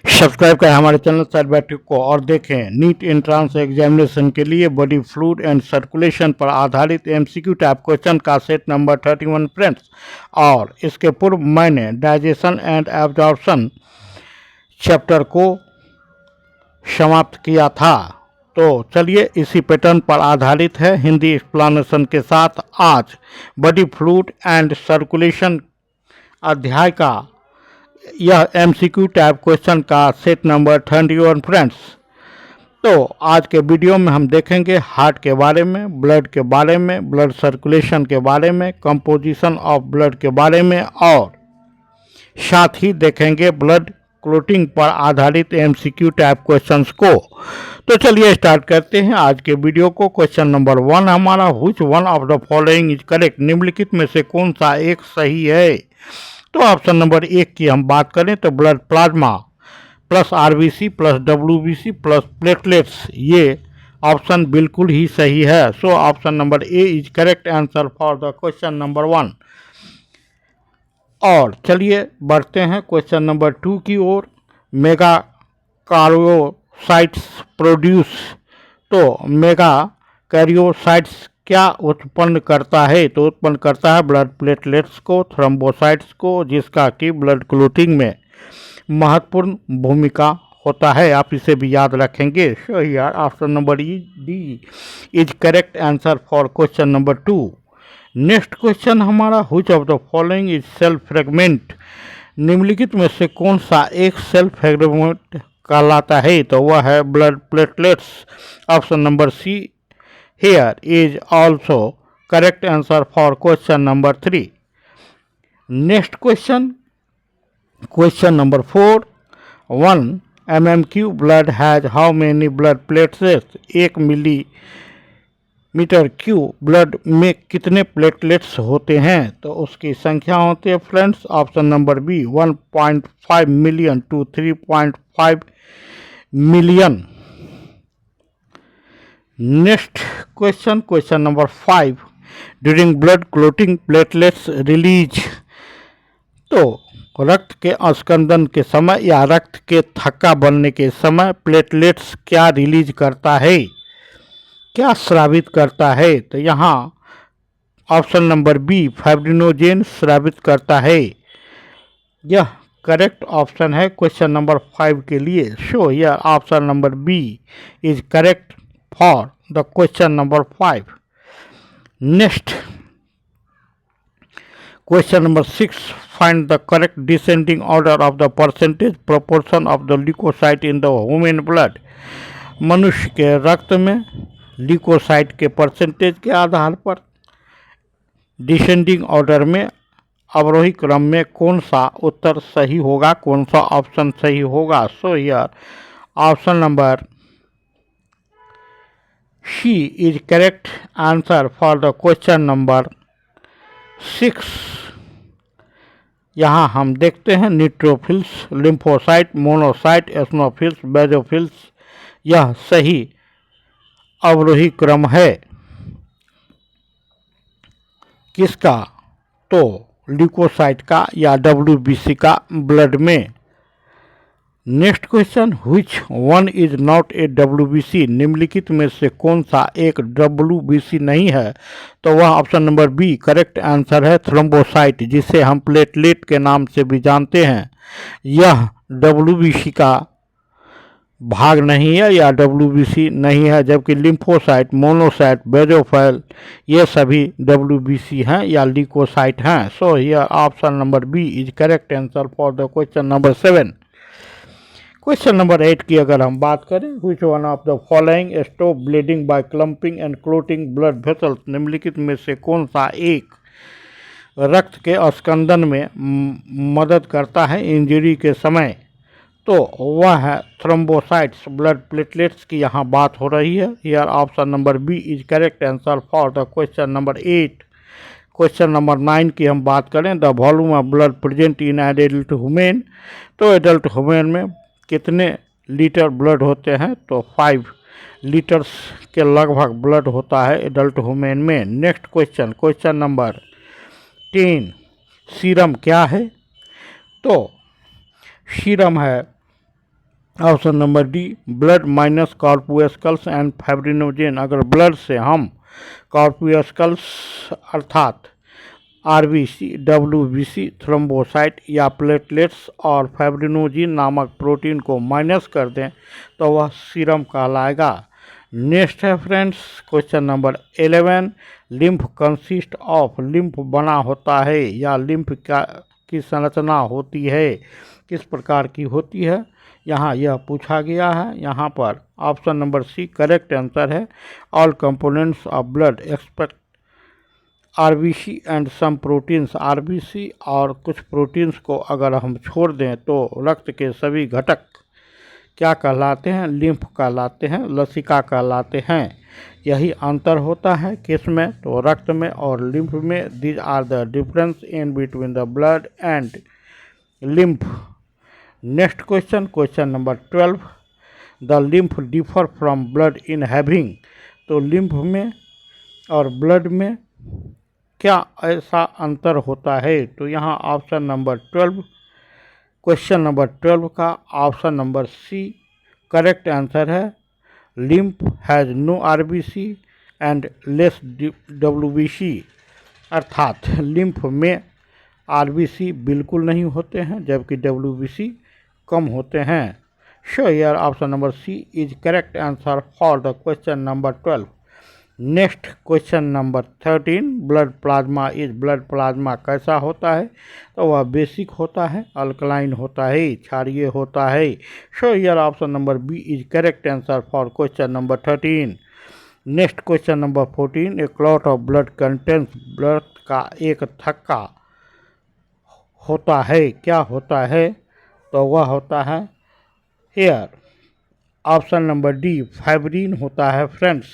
Subscribe करें हमारे channel sir बैठक को और देखें नीट एंट्रांस एग्जामिनेशन के लिए बॉडी फ्लूइड एंड सर्कुलेशन पर आधारित एमसीक्यू टाइप क्वेश्चन का सेट नंबर 31 फ्रेंड्स। और इसके पूर्व मैंने डाइजेशन एंड एब्जॉर्प्शन चैप्टर को समाप्त किया था। तो चलिए इसी पैटर्न पर आधारित है हिंदी एक्सप्लेनेशन के साथ आज बॉडी फ्लूइड एंड सर्कुलेशन अध्याय का यह एमसीक्यू टाइप क्वेश्चन का सेट नंबर 31 फ्रेंड्स। तो आज के वीडियो में हम देखेंगे हार्ट के बारे में, ब्लड के बारे में, ब्लड सर्कुलेशन के बारे में, कंपोजिशन ऑफ ब्लड के बारे में और साथ ही देखेंगे ब्लड क्लोटिंग पर आधारित एमसीक्यू टाइप क्वेश्चंस को। तो चलिए स्टार्ट करते हैं आज के वीडियो को। क्वेश्चन नंबर 1 हमारा, which one of the following is correct, निम्नलिखित में से कौन सा एक सही है। तो ऑप्शन नंबर 1 की हम बात करें तो blood plasma plus RBC plus WBC plus platelets, ये ऑप्शन बिल्कुल ही सही है। So option number A is correct answer for the question number 1। और चलिए बढ़ते हैं क्वेश्चन नंबर 2 की ओर। मेगा कार्योसाइट्स प्रोड्यूस, तो मेगा कैरियोसाइट्स क्या उत्पन्न करता है। तो उत्पन्न करता है ब्लड प्लेटलेट्स को, थ्रोम्बोसाइट्स को, जिसका कि ब्लड क्लोटिंग में महत्वपूर्ण भूमिका होता है। आप इसे भी याद रखेंगे। सो यार option number D is correct answer for question number 2। Next question हमारा, which of the following is self fragment, निम्नलिखित में से कौन सा एक सेल्फ फ्रेगमेंट कहलाता है। तो वह है blood platelets. Option number C here is also correct answer for question number 3. Next question, question number 4, 1 mmq blood has how many blood platelets, 1 millimetre cube blood में कितने प्लेटलेट्स होते हैं। तो उसकी संख्या होती है friends, option number B 1.5 million to 3.5 million. Next question, question number 5, during blood clotting platelets release, तो रक्त के अस्कंदन के समय या रक्त के थक्का बनने के समय प्लेटलेट्स क्या रिलीज करता है, क्या स्रावित करता है। तो यहाँ ऑप्शन नंबर बी फाइब्रिनोजेन स्रावित करता है। यह करेक्ट ऑप्शन है क्वेश्चन नंबर 5 के लिए। सो यह option number B is correct for the question number 5. Next question number 6, find the correct descending order of the percentage proportion of the leukocyte in the human blood, मनुष्य के रक्त में leucocyte के percentage के आधार पर descending order में अवरोही क्रम में कौन सा उत्तर सही होगा, कौन सा ऑप्शन सही होगा। सो यार option number she is correct answer for the question number 6। यहाँ हम देखते हैं न्यूट्रोफिल्स, लिम्फोसाइट, मोनोसाइट, एस्नोफिल्स, बेजोफिल्स, यह सही अवरोही क्रम है किसका, तो ल्यूकोसाइट का या डब्ल्यूबीसी का ब्लड में। Next question, which one is not a WBC, निम्नलिखित में से कौन सा एक डब्ल्यूबीसी नहीं है। तो वह option number B correct answer है थ्रोम्बोसाइट, जिसे हम प्लेटलेट के नाम से भी जानते हैं। यह डब्ल्यूबीसी का भाग नहीं है या डब्ल्यूबीसी नहीं है, जबकि लिम्फोसाइट, मोनोसाइट, बेजोफिल ये सभी डब्ल्यूबीसी हैं या ल्यूकोसाइट हैं। So here option number B is correct answer for the question number 7। Question number 8 की अगर हम बात करें, which one of the following stop bleeding by clumping and clotting blood vessels, निम्नलिखित में से कौन सा एक रक्त के अस्कंदन में मदद करता है इंजरी के समय। तो वह है थ्रोम्बोसाइट्स, ब्लड प्लेटलेट्स की यहाँ बात हो रही है। Here option number B is correct answer for the question number 8। Question number 9 की हम बात करें, the volume of blood present in adult human, तो एडल्ट ह्यूमन में कितने लीटर ब्लड होते हैं। तो 5 लीटर्स के लगभग ब्लड होता है एडल्ट ह्यूमन में। Next question, question number 10, serum क्या है। तो सीरम है option number D blood minus corpuscles and fibrinogen. अगर ब्लड से हम कॉर्पुएस्कल्स अर्थात आरबीसी, डब्ल्यूबीसी, थ्रोम्बोसाइट या प्लेटलेट्स और फाइब्रिनोजिन नामक प्रोटीन को माइनस कर दें तो वह सीरम कहलाएगा। नेक्स्ट है friends question number 11। Lymph consist of. Lymph बना होता है या लिम्फ की संरचना होती है, किस प्रकार की होती है, यहाँ यह पूछा गया है। यहाँ पर option number C correct answer है। All components of blood expect RBC and some proteins. RBC और कुछ प्रोटीन्स को अगर हम छोड़ दें तो रक्त के सभी घटक क्या कहलाते हैं? लिम्फ कहलाते हैं, लसिका कहलाते हैं। यही अंतर होता है किस में? तो रक्त में और लिम्फ में। These are the difference in between the blood and lymph. Next question, question number 12। The lymph differ from blood in having. तो लिम्फ में और ब्लड में क्या ऐसा अंतर होता है? तो यहाँ ऑप्शन नंबर 12, क्वेश्चन नंबर 12 का option number C correct answer है। Lymph has no RBC and less WBC. अर्थात लिम्फ में आरबीसी बिल्कुल नहीं होते हैं जबकि डब्ल्यूबीसी कम होते हैं। So here option number C is correct answer for the question number 12। Next question number 13। Blood plasma is. Blood plasma कैसा होता है? तो वह बेसिक होता है, अल्कलाइन होता है, क्षारीय होता है। So here option number B is correct answer for question number 13। Next question number 14। A clot of blood contains. Blood का एक थक्का होता है, क्या होता है? तो वह होता है here. Option number D fibrin होता है फ्रेंड्स।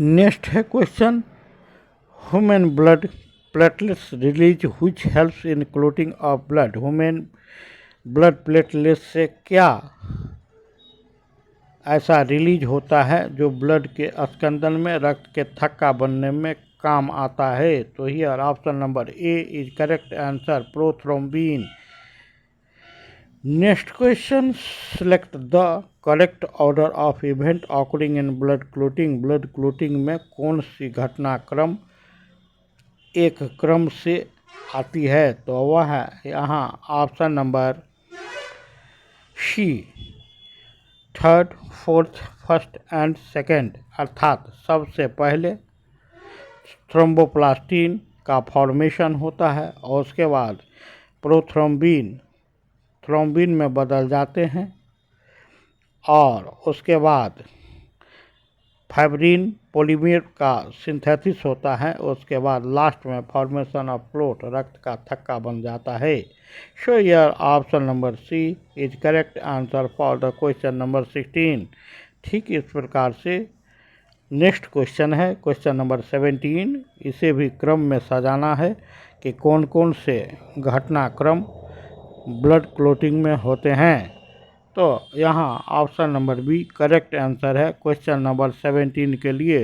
नेक्स्ट है question, human blood platelets release which helps in clotting of blood. Human blood platelets से क्या ऐसा रिलीज होता है जो ब्लड के स्कंदन में रक्त के थक्का बनने में काम आता है? तो here option number A is correct answer, prothrombin. Next question, select the correct order of event occurring in blood clotting. Blood clotting में कौन सी घटनाक्रम एक क्रम से आती है? तो वह है यहाँ option number C third, fourth, first and second. अर्थात सबसे पहले थ्रोम्बोप्लास्टिन का फॉर्मेशन होता है और उसके बाद प्रोथ्रोम्बिन थ्रोम्बिन में बदल जाते हैं और उसके बाद फाइब्रिन पॉलीमर का सिंथेसिस होता है। उसके बाद लास्ट में फॉर्मेशन ऑफ प्लोट, रक्त का थक्का बन जाता है। So here option number C is correct answer for the question number 16। ठीक इस प्रकार से नेक्स्ट क्वेश्चन है क्वेश्चन नंबर 17। इसे भी क्रम में सजाना है कि कौन कौन से घटनाक्रम ब्लड क्लोटिंग में होते हैं। तो यहाँ option number B correct answer है क्वेश्चन नंबर 17 के लिए।